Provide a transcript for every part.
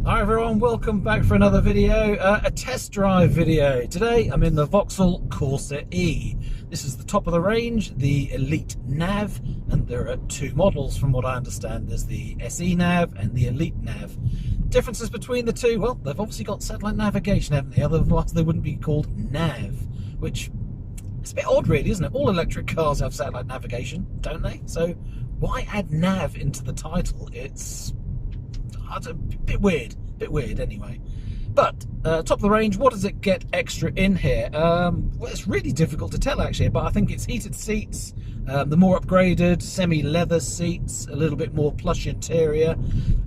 Hi everyone, welcome back for another video, a test drive video. Today I'm in the Vauxhall Corsa-e. This is the top of the range, the Elite Nav, and there are two models from what I understand. There's the SE Nav and the Elite Nav. Differences between the two, well, they've obviously got satellite navigation, haven't they? Otherwise they wouldn't be called Nav, which is a bit odd really, isn't it? All electric cars have satellite navigation, don't they? So why add Nav into the title? It's a bit weird anyway. But top of the range, what does it get extra in here? Well, it's really difficult to tell actually, but I think it's heated seats, the more upgraded semi-leather seats, a little bit more plush interior,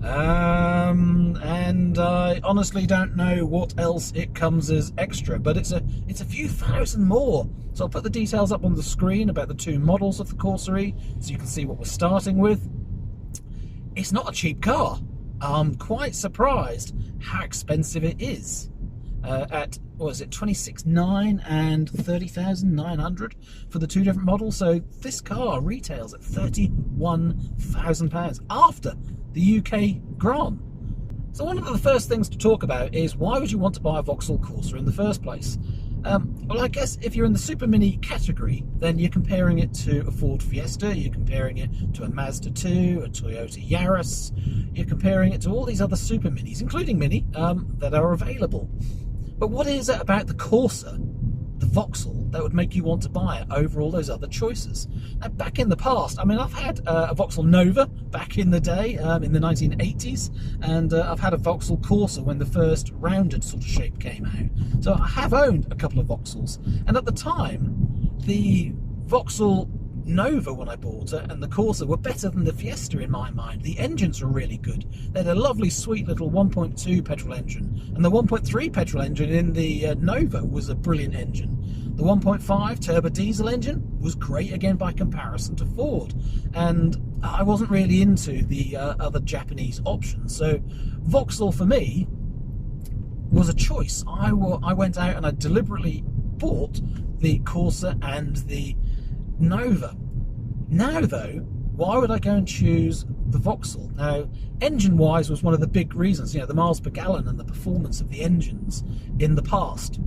and I honestly don't know what else it comes as extra, but it's a few thousand more. So I'll put the details up on the screen about the two models of the Corsa-e so you can see what we're starting with. It's not a cheap car. I'm quite surprised how expensive it is. At, what is it, 26,900 and 30,900 for the two different models. So this car retails at £31,000 after the UK Grand. So one of the first things to talk about is why would you want to buy a Vauxhall Corsa in the first place? Well, I guess if you're in the super mini category, then you're comparing it to a Ford Fiesta, you're comparing it to a Mazda 2, a Toyota Yaris, you're comparing it to all these other super minis, including Mini, that are available. But what is it about the Corsa, the Vauxhall, that would make you want to buy it over all those other choices? Now, back in the past, I mean, I've had a Vauxhall Nova back in the day, in the 1980s, and I've had a Vauxhall Corsa when the first rounded sort of shape came out. So I have owned a couple of Vauxhalls, and at the time, the Vauxhall Nova, when I bought it, and the Corsa were better than the Fiesta in my mind. The engines were really good. They had a lovely sweet little 1.2 petrol engine, and the 1.3 petrol engine in the Nova was a brilliant engine. The 1.5 turbo diesel engine was great again by comparison to Ford, and I wasn't really into the other Japanese options, so Vauxhall for me was a choice. I went out and I deliberately bought the Corsa and the Nova. Now though, why would I go and choose the Vauxhall? Now, engine wise was one of the big reasons, you know, the miles per gallon and the performance of the engines in the past.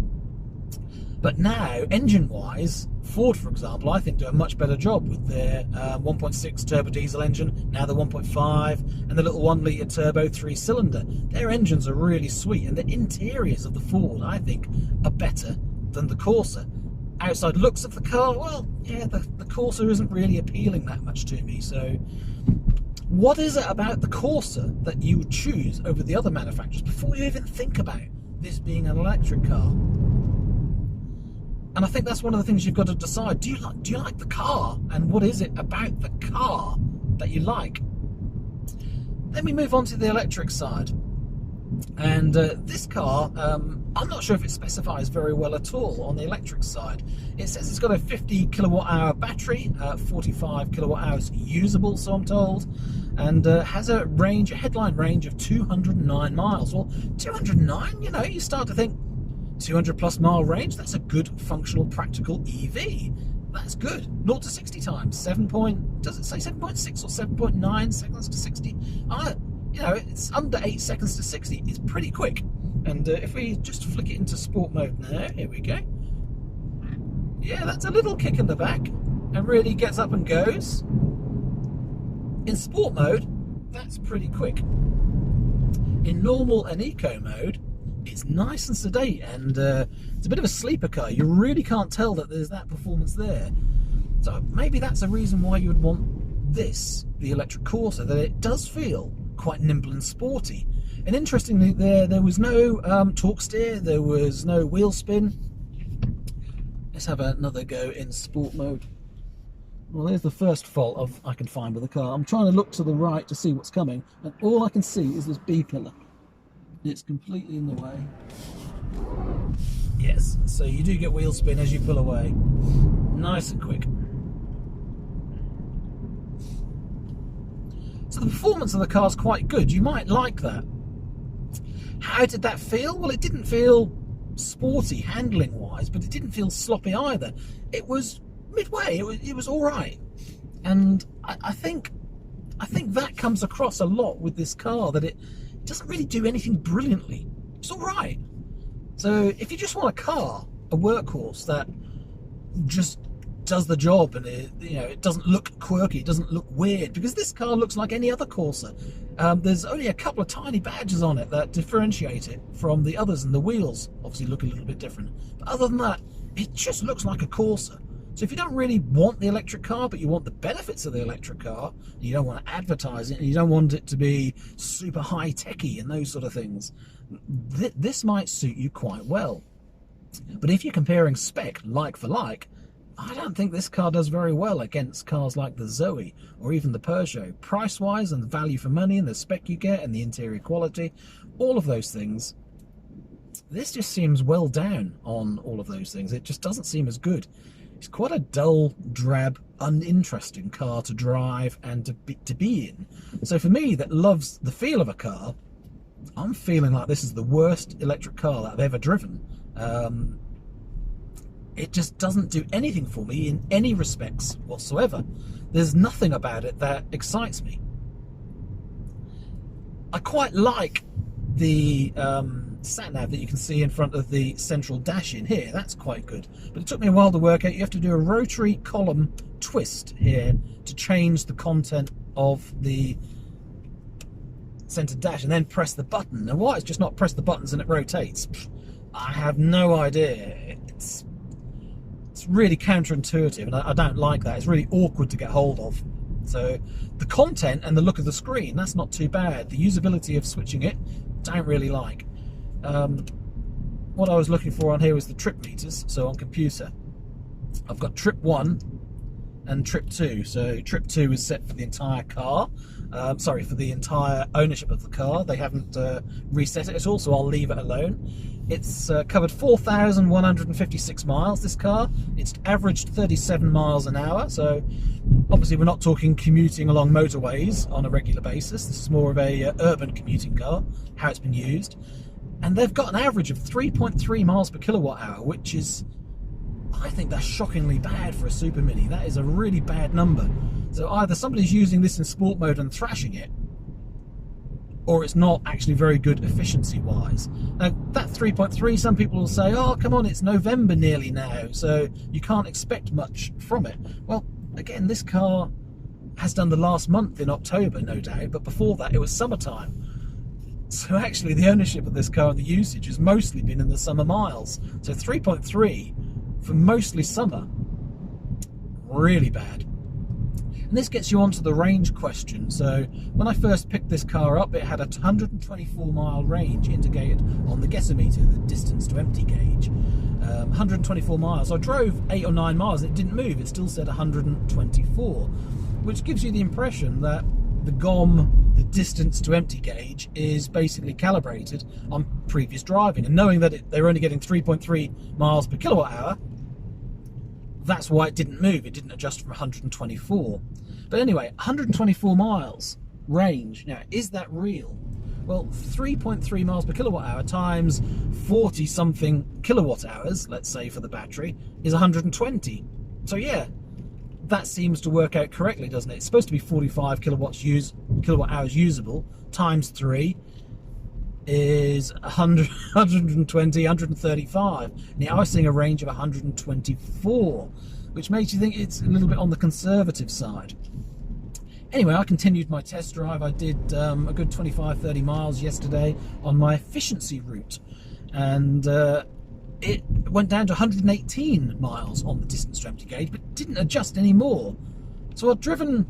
But now, engine wise, Ford for example, I think do a much better job with their 1.6 turbo diesel engine, now the 1.5, and the little 1 litre turbo 3-cylinder. Their engines are really sweet, and the interiors of the Ford, I think, are better than the Corsa. Outside looks of the car, well, yeah, the Corsa isn't really appealing that much to me. So what is it about the Corsa that you would choose over the other manufacturers before you even think about this being an electric car? And I think that's one of the things you've got to decide. Do you like the car, and what is it about the car that you like? Let me move on to the electric side. And this car, I'm not sure if it specifies very well at all on the electric side. It says it's got a 50 kilowatt hour battery, 45 kilowatt hours usable, so I'm told, and has a headline range of 209 miles. Well, 209, you know, you start to think 200 plus mile range, that's a good functional practical EV. That's good. 0 to 60 times, does it say 7.6 or 7.9 seconds to 60? You know, it's under 8 seconds to 60. It's pretty quick. And if we just flick it into sport mode now, here we go. Yeah, that's a little kick in the back and really gets up and goes. In sport mode, that's pretty quick. In normal and eco mode, it's nice and sedate, and it's a bit of a sleeper car. You really can't tell that there's that performance there. So maybe that's a reason why you would want this, the electric Corsa, that it does feel quite nimble and sporty. And interestingly, there was no torque steer, there was no wheel spin. Let's have another go in sport mode. Well, there's the first fault I can find with the car. I'm trying to look to the right to see what's coming, and all I can see is this B pillar. It's completely in the way. Yes, so you do get wheel spin as you pull away. Nice and quick. So the performance of the car is quite good. You might like that. How did that feel? Well, it didn't feel sporty handling wise, but it didn't feel sloppy either. It was midway. It was all right. And I think that comes across a lot with this car, that doesn't really do anything brilliantly. It's all right. So if you just want a car, a workhorse that just does the job, and it doesn't look quirky, it doesn't look weird, because this car looks like any other Corsa. There's only a couple of tiny badges on it that differentiate it from the others, and the wheels obviously look a little bit different. But other than that, it just looks like a Corsa. So if you don't really want the electric car, but you want the benefits of the electric car, and you don't want to advertise it, and you don't want it to be super high-techy and those sort of things, this might suit you quite well. But if you're comparing spec like for like, I don't think this car does very well against cars like the Zoe or even the Peugeot. Price-wise and the value for money and the spec you get and the interior quality, all of those things, this just seems well down on all of those things. It just doesn't seem as good. It's quite a dull, drab, uninteresting car to drive and to be in. So for me, that loves the feel of a car, I'm feeling like this is the worst electric car that I've ever driven. It just doesn't do anything for me in any respects whatsoever. There's nothing about it that excites me. I quite like the sat-nav that you can see in front of the central dash in here. That's quite good. But it took me a while to work out. You have to do a rotary column twist here to change the content of the center dash, and then press the button. And why it's just not press the buttons and it rotates, I have no idea. It's really counterintuitive, and I don't like that. It's really awkward to get hold of. So the content and the look of the screen, that's not too bad. The usability of switching it, don't really like. What I was looking for on here was the trip meters. So on computer, I've got trip 1 and trip 2. So trip 2 is set for the entire car. Sorry, for the entire ownership of the car. They haven't reset it at all, so I'll leave it alone. It's covered 4,156 miles, this car. It's averaged 37 miles an hour, so obviously we're not talking commuting along motorways on a regular basis. This is more of a urban commuting car, how it's been used. And they've got an average of 3.3 miles per kilowatt hour, which is, I think that's shockingly bad for a Super Mini. That is a really bad number. So either somebody's using this in sport mode and thrashing it, or it's not actually very good efficiency-wise. Now, that 3.3, some people will say, oh, come on, it's November nearly now, so you can't expect much from it. Well, again, this car has done the last month in October, no doubt, but before that, it was summertime. So actually, the ownership of this car and the usage has mostly been in the summer miles. So 3.3 for mostly summer, really bad. And this gets you onto the range question. So when I first picked this car up, it had a 124 mile range indicated on the guessometer, the distance to empty gauge. 124 miles. I drove 8 or 9 miles and it didn't move. It still said 124, which gives you the impression that the GOM, the distance to empty gauge, is basically calibrated on previous driving. And knowing that they're only getting 3.3 miles per kilowatt hour, that's why it didn't move. It didn't adjust from 124. But anyway, 124 miles range. Now, is that real? Well, 3.3 miles per kilowatt hour times 40 something kilowatt hours, let's say for the battery, is 120. So yeah, that seems to work out correctly, doesn't it? It's supposed to be 45 kilowatt hours usable, times 3 is 100, 120, 135. Now I was seeing a range of 124, which makes you think it's a little bit on the conservative side. Anyway, I continued my test drive. I did a good 25-30 miles yesterday on my efficiency route, and it went down to 118 miles on the distance to empty gauge, but didn't adjust any more. So I'd driven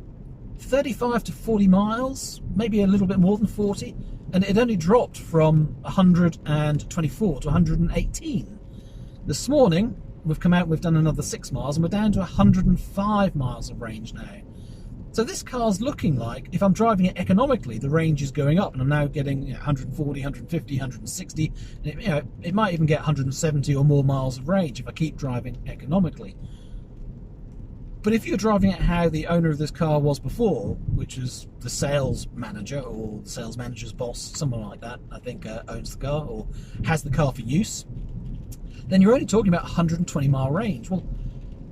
35 to 40 miles, maybe a little bit more than 40, and it only dropped from 124 to 118. This morning, we've come out, we've done another 6 miles, and we're down to 105 miles of range now. So this car's looking like, if I'm driving it economically, the range is going up, and I'm now getting 140, 150, 160, and it might even get 170 or more miles of range if I keep driving economically. But if you're driving it how the owner of this car was before, which is the sales manager or the sales manager's boss, someone like that, I think owns the car or has the car for use, then you're only talking about 120 mile range. Well,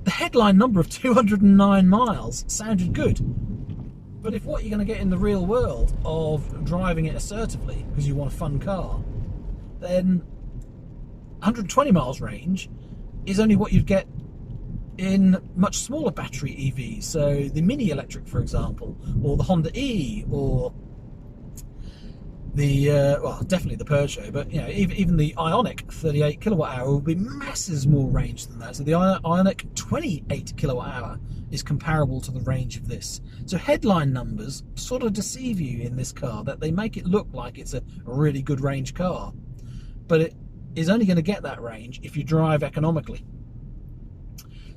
the headline number of 209 miles sounded good. But if what you're going to get in the real world of driving it assertively because you want a fun car, then 120 miles range is only what you'd get in much smaller battery EVs. So the Mini Electric, for example, or the Honda E, or the well, definitely the Peugeot, but you know, even the Ioniq 38 kilowatt hour will be masses more range than that. So the Ioniq 28 kilowatt hour is comparable to the range of this. So headline numbers sort of deceive you in this car, that they make it look like it's a really good range car, but it is only going to get that range if you drive economically.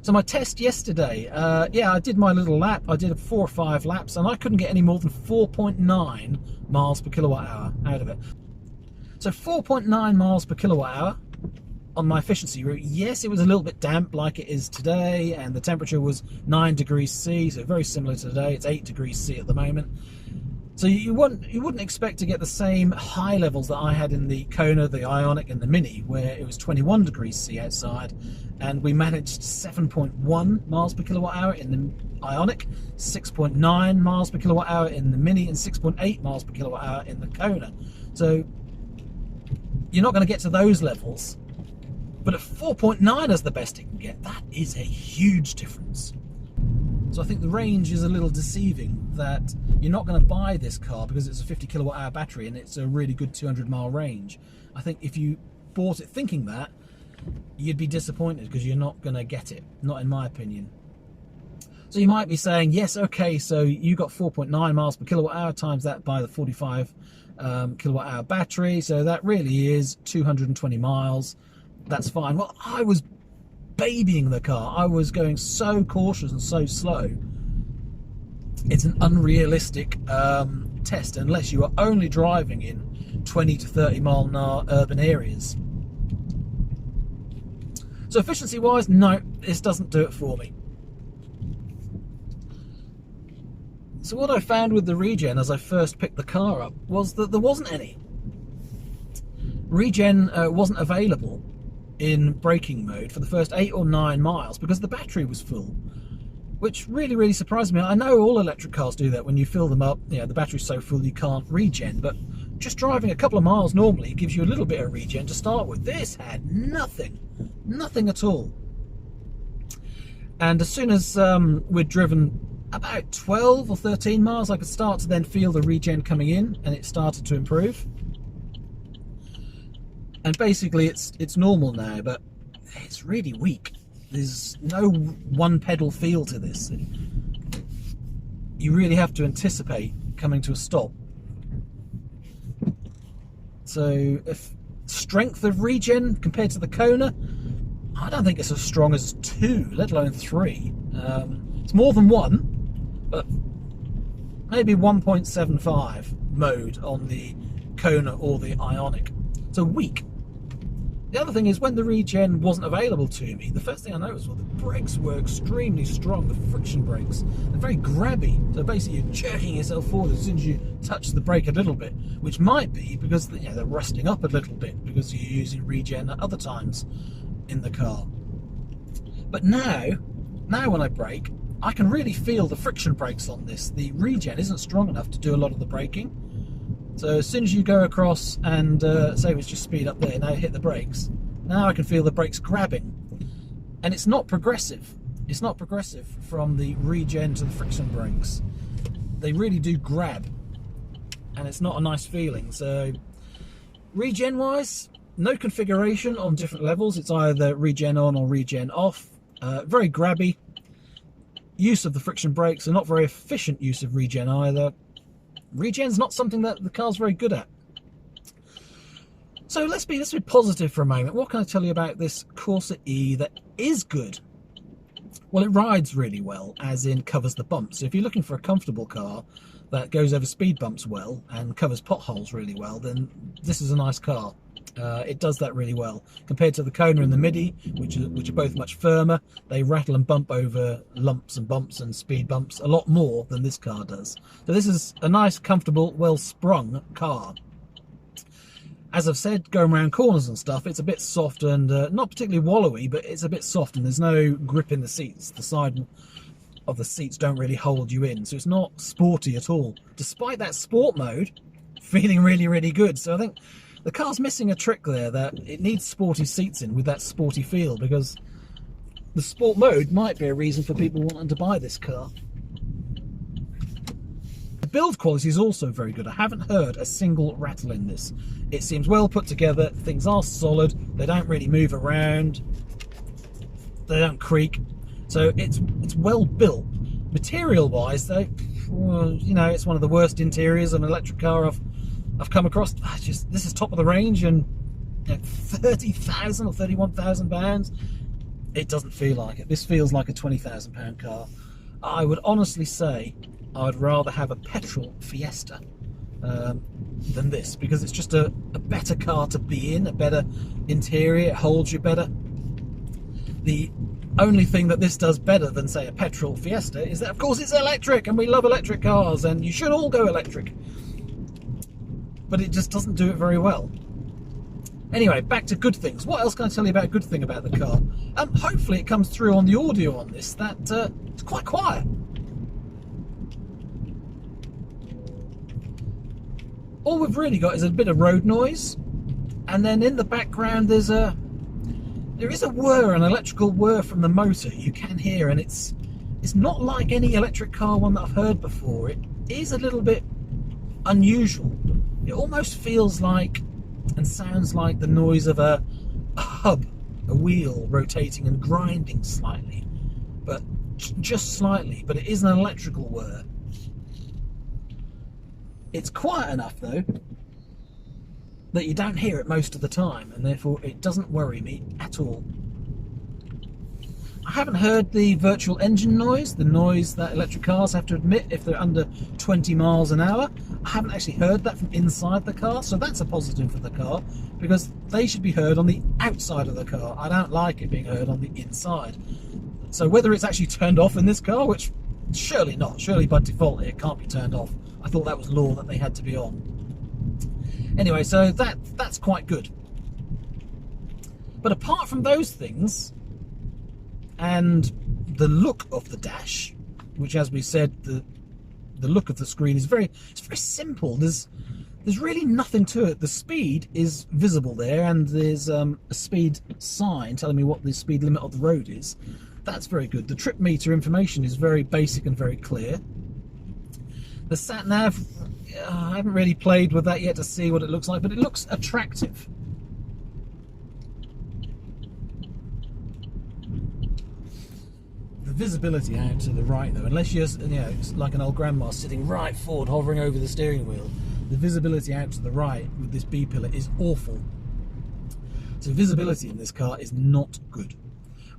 So my test yesterday, yeah, I did my little lap. I did 4 or 5 laps, and I couldn't get any more than 4.9 miles per kilowatt hour out of it. So 4.9 miles per kilowatt hour on my efficiency route. Yes, it was a little bit damp like it is today, and the temperature was 9 degrees C, so very similar to today. It's 8 degrees C at the moment. So you wouldn't expect to get the same high levels that I had in the Kona, the Ioniq and the Mini, where it was 21 degrees C outside, and we managed 7.1 miles per kilowatt hour in the Ioniq, 6.9 miles per kilowatt hour in the Mini, and 6.8 miles per kilowatt hour in the Kona. So you're not going to get to those levels, but at 4.9 as the best it can get, that is a huge difference. So I think the range is a little deceiving, that you're not going to buy this car because it's a 50 kilowatt hour battery and it's a really good 200 mile range. I think if you bought it thinking that, you'd be disappointed, because you're not going to get it, not in my opinion. So you might be saying, yes, okay, so you got 4.9 miles per kilowatt hour, times that by the 45 kilowatt hour battery, so that really is 220 miles. That's fine. Well, I was babying the car. I was going so cautious and so slow. It's an unrealistic test unless you are only driving in 20 to 30 mile an hour urban areas. So efficiency wise, no, this doesn't do it for me. So what I found with the Regen as I first picked the car up was that there wasn't any. Regen wasn't available in braking mode for the first 8 or 9 miles because the battery was full, which really surprised me. I know all electric cars do that. When you fill them up, you know, the battery's so full you can't regen, but just driving a couple of miles normally gives you a little bit of regen to start with. This had nothing at all. And as soon as we'd driven about 12 or 13 miles, I could start to then feel the regen coming in, and it started to improve. And basically it's normal now, but it's really weak. There's no one pedal feel to this. You really have to anticipate coming to a stop. So if strength of regen compared to the Kona, I don't think it's as strong as 2, let alone 3. It's more than 1, but maybe 1.75 mode on the Kona or the Ioniq. So weak. The other thing is, when the regen wasn't available to me, the first thing I noticed was the brakes were extremely strong, the friction brakes. They're very grabby, so basically you're jerking yourself forward as soon as you touch the brake a little bit, which might be because they're rusting up a little bit because you're using regen at other times in the car. But now when I brake, I can really feel the friction brakes on this. The regen isn't strong enough to do a lot of the braking. So as soon as you go across and say it's just speed up there, now hit the brakes, now I can feel the brakes grabbing. And it's not progressive. It's not progressive from the regen to the friction brakes. They really do grab, and it's not a nice feeling. So regen wise, no configuration on different levels. It's either regen on or regen off. Very grabby. Use of the friction brakes, are not very efficient use of regen either. Regen's not something that the car's very good at. So let's be positive for a moment. What can I tell you about this Corsa-e that is good? Well, it rides really well, as in covers the bumps. So if you're looking for a comfortable car that goes over speed bumps well and covers potholes really well, then this is a nice car. It does that really well compared to the Kona and the Mini, which are both much firmer. They rattle and bump over lumps and bumps and speed bumps a lot more than this car does. So this is a nice, comfortable, well-sprung car. As I've said, going around corners and stuff, it's a bit soft and not particularly wallowy, but it's a bit soft, and there's no grip in the seats. The side of the seats don't really hold you in, so it's not sporty at all, despite that sport mode feeling really, really good. So I think the car's missing a trick there, that it needs sporty seats in with that sporty feel, because the sport mode might be a reason for people wanting to buy this car. The build quality is also very good. I haven't heard a single rattle in this. It seems well put together, things are solid, they don't really move around, they don't creak, so it's well built. Material wise though, well, you know, it's one of the worst interiors of an electric car I've come across. This is top of the range, and you know, 30,000 or 31,000 pounds, it doesn't feel like it. This feels like a 20,000 pound car. I would honestly say I'd rather have a petrol Fiesta than this, because it's just a better car to be in, a better interior, it holds you better. The only thing that this does better than, say, a petrol Fiesta is that, of course, it's electric, and we love electric cars, and you should all go electric. But it just doesn't do it very well. Anyway, back to good things. What else can I tell you about a good thing about the car? Hopefully it comes through on the audio on this, that it's quite quiet. All we've really got is a bit of road noise, and then in the background there is a whir, an electrical whir from the motor you can hear, and it's not like any electric car one that I've heard before. It is a little bit unusual. It almost feels like and sounds like the noise of a hub, a wheel rotating and grinding slightly, but just slightly, but it is an electrical whir. It's quiet enough though that you don't hear it most of the time, and therefore it doesn't worry me at all. I haven't heard the virtual engine noise, the noise that electric cars have to emit if they're under 20 miles an hour. I haven't actually heard that from inside the car, so that's a positive for the car, because they should be heard on the outside of the car. I don't like it being heard on the inside. So whether it's actually turned off in this car, which surely not, surely by default it can't be turned off. I thought that was law that they had to be on. Anyway, so that's quite good. But apart from those things, and the look of the dash, which, as we said, the look of the screen is very simple. There's really nothing to it. The speed is visible there, and there's a speed sign telling me what the speed limit of the road is. That's very good. The trip meter information is very basic and very clear. The sat nav, I haven't really played with that yet to see what it looks like, but it looks attractive. The visibility out to the right though, unless you're, you know, it's like an old grandma sitting right forward hovering over the steering wheel, the visibility out to the right with this B pillar is awful. So visibility in this car is not good.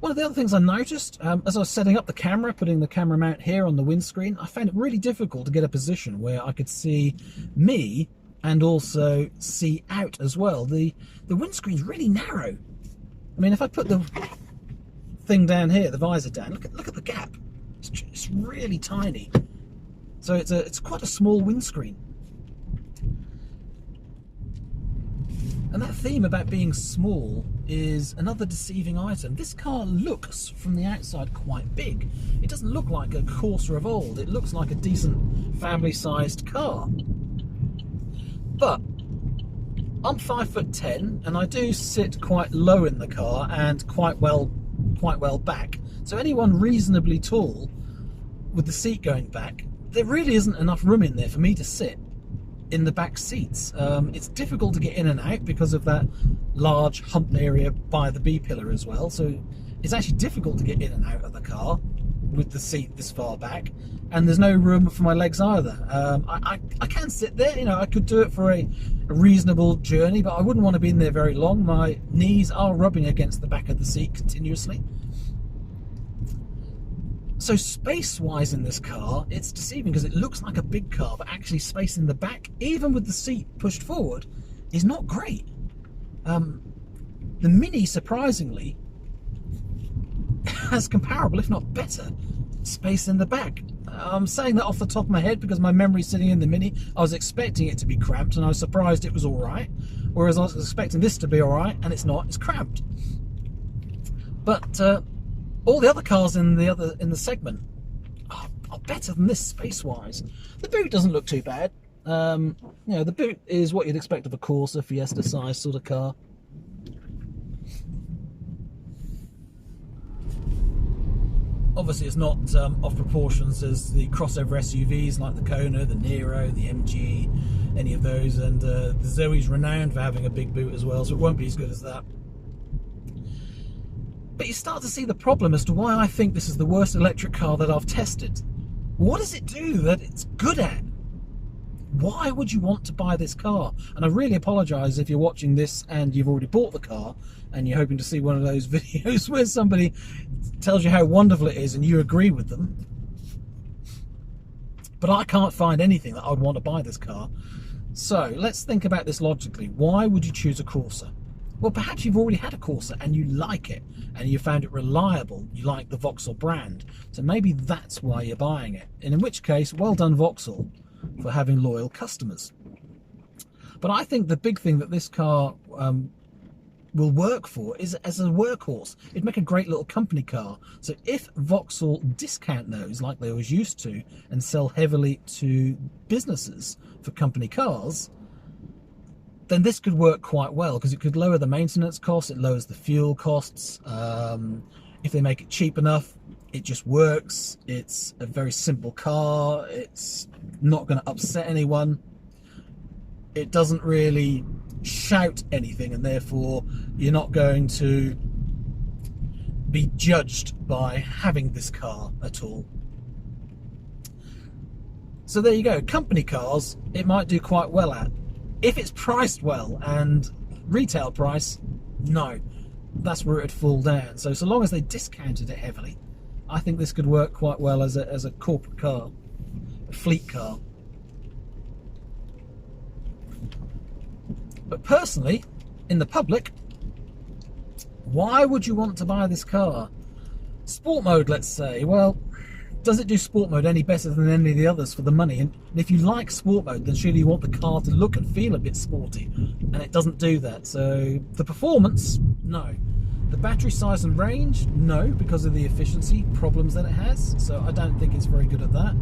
One of the other things I noticed, as I was setting up the camera, putting the camera mount here on the windscreen, I found it really difficult to get a position where I could see me and also see out as well. The windscreen's really narrow. I mean, if I put the thing down here, the visor down, look at the gap. It's really tiny. So it's quite a small windscreen. And that theme about being small is another deceiving item. This car looks from the outside quite big. It doesn't look like a Corsa of old. It looks like a decent family-sized car. But I'm 5'10", and I do sit quite low in the car and quite well back. So anyone reasonably tall with the seat going back, there really isn't enough room in there for me to sit in the back seats. It's difficult to get in and out because of that large hump area by the B pillar as well, so it's actually difficult to get in and out of the car with the seat this far back, and there's no room for my legs either. I can sit there, you know, I could do it for a reasonable journey, but I wouldn't want to be in there very long. My knees are rubbing against the back of the seat continuously. So space-wise in this car, it's deceiving because it looks like a big car, but actually space in the back, even with the seat pushed forward, is not great. The Mini, surprisingly, has comparable, if not better, space in the back. I'm saying that off the top of my head because my memory's sitting in the Mini. I was expecting it to be cramped, and I was surprised it was all right, whereas I was expecting this to be all right, and it's not. It's cramped. But all the other cars in the segment are better than this space-wise. The boot doesn't look too bad. You know, the boot is what you'd expect of a Corsa, Fiesta size sort of car. Obviously, it's not off proportions as the crossover SUVs like the Kona, the eNiro, the MG, any of those, and the Zoe's renowned for having a big boot as well, so it won't be as good as that. But you start to see the problem as to why I think this is the worst electric car that I've tested. What does it do that it's good at? Why would you want to buy this car? And I really apologise if you're watching this and you've already bought the car and you're hoping to see one of those videos where somebody tells you how wonderful it is and you agree with them. But I can't find anything that I would want to buy this car. So let's think about this logically. Why would you choose a Corsa? Well, perhaps you've already had a Corsa and you like it and you found it reliable. You like the Vauxhall brand. So maybe that's why you're buying it. And in which case, well done Vauxhall for having loyal customers. But I think the big thing that this car will work for is as a workhorse. It'd make a great little company car. So if Vauxhall discount those like they always used to and sell heavily to businesses for company cars, then this could work quite well because it could lower the maintenance costs, it lowers the fuel costs. If they make it cheap enough, it just works. It's a very simple car. It's not going to upset anyone. It doesn't really shout anything, and therefore you're not going to be judged by having this car at all. So there you go. Company cars, it might do quite well at. If it's priced well, and retail price, no. That's where it'd fall down. So long as they discounted it heavily, I think this could work quite well as a corporate car, a fleet car. But personally, in the public, why would you want to buy this car? Sport mode, let's say. Well, does it do sport mode any better than any of the others for the money? And if you like sport mode, then surely you want the car to look and feel a bit sporty, and it doesn't do that. So the performance, no. The battery size and range, no, because of the efficiency problems that it has. So I don't think it's very good at that.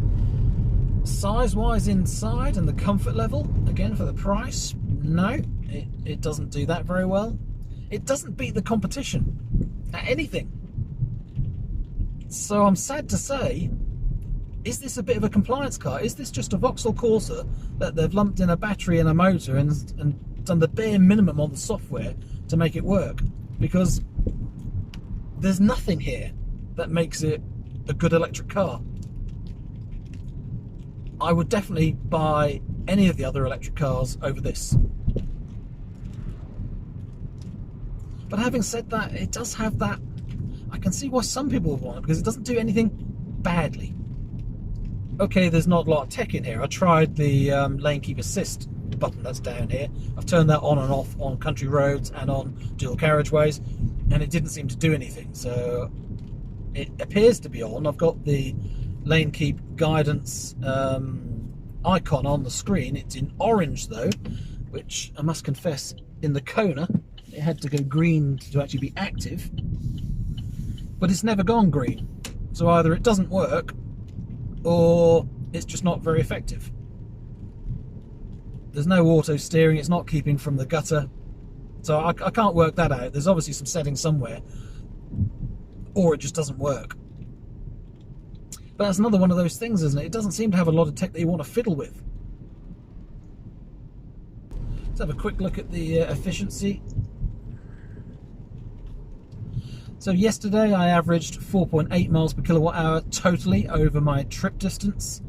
Size-wise inside and the comfort level, again for the price, no, it doesn't do that very well. It doesn't beat the competition at anything. So I'm sad to say, is this a bit of a compliance car? Is this just a Vauxhall Corsa that they've lumped in a battery and a motor and done the bare minimum on the software to make it work? Because there's nothing here that makes it a good electric car. I would definitely buy any of the other electric cars over this. But having said that, it does have that. I can see why some people would want it, because it doesn't do anything badly. Okay, there's not a lot of tech in here. I tried the lane keep assist button that's down here. I've turned that on and off on country roads and on dual carriageways, and it didn't seem to do anything. So it appears to be on. I've got the lane keep guidance icon on the screen. It's in orange though, which I must confess, in the Kona it had to go green to actually be active, but it's never gone green. So either it doesn't work or it's just not very effective. There's no auto steering, it's not keeping from the gutter, so I can't work that out. There's obviously some settings somewhere, or it just doesn't work. But that's another one of those things, isn't it? It doesn't seem to have a lot of tech that you want to fiddle with. Let's have a quick look at the efficiency. So yesterday I averaged 4.8 miles per kilowatt hour totally over my trip distance.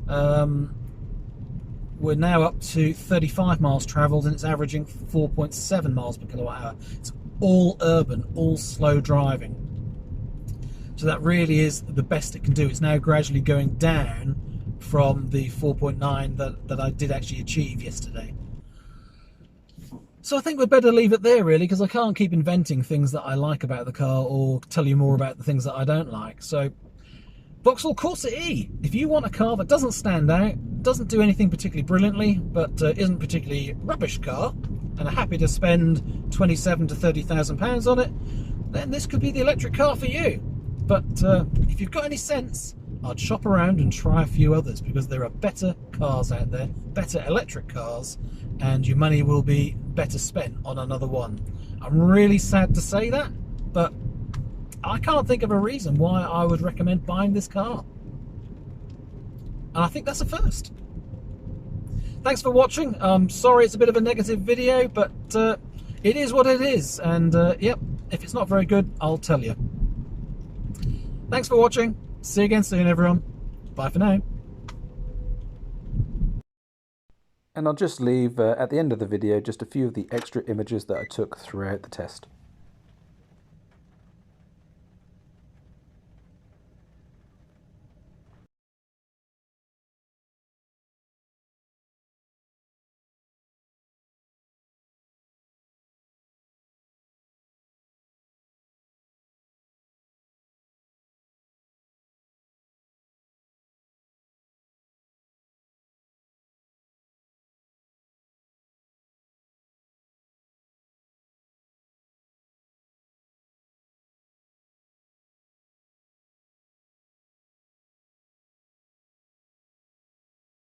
We're now up to 35 miles travelled and it's averaging 4.7 miles per kilowatt hour. It's all urban, all slow driving. So that really is the best it can do. It's now gradually going down from the 4.9 that I did actually achieve yesterday. So I think we'd better leave it there really, because I can't keep inventing things that I like about the car or tell you more about the things that I don't like. So Vauxhall Corsa-e, if you want a car that doesn't stand out, doesn't do anything particularly brilliantly, but isn't particularly rubbish car, and are happy to spend £27,000 to £30,000 on it, then this could be the electric car for you. But if you've got any sense I'd shop around and try a few others, because there are better cars out there, better electric cars, and your money will be better spent on another one. I'm really sad to say that, but I can't think of a reason why I would recommend buying this car. And I think that's a first. Thanks for watching. Sorry it's a bit of a negative video, but it is what it is. And yep, if it's not very good, I'll tell you. Thanks for watching. See you again soon, everyone. Bye for now. And I'll just leave at the end of the video just a few of the extra images that I took throughout the test.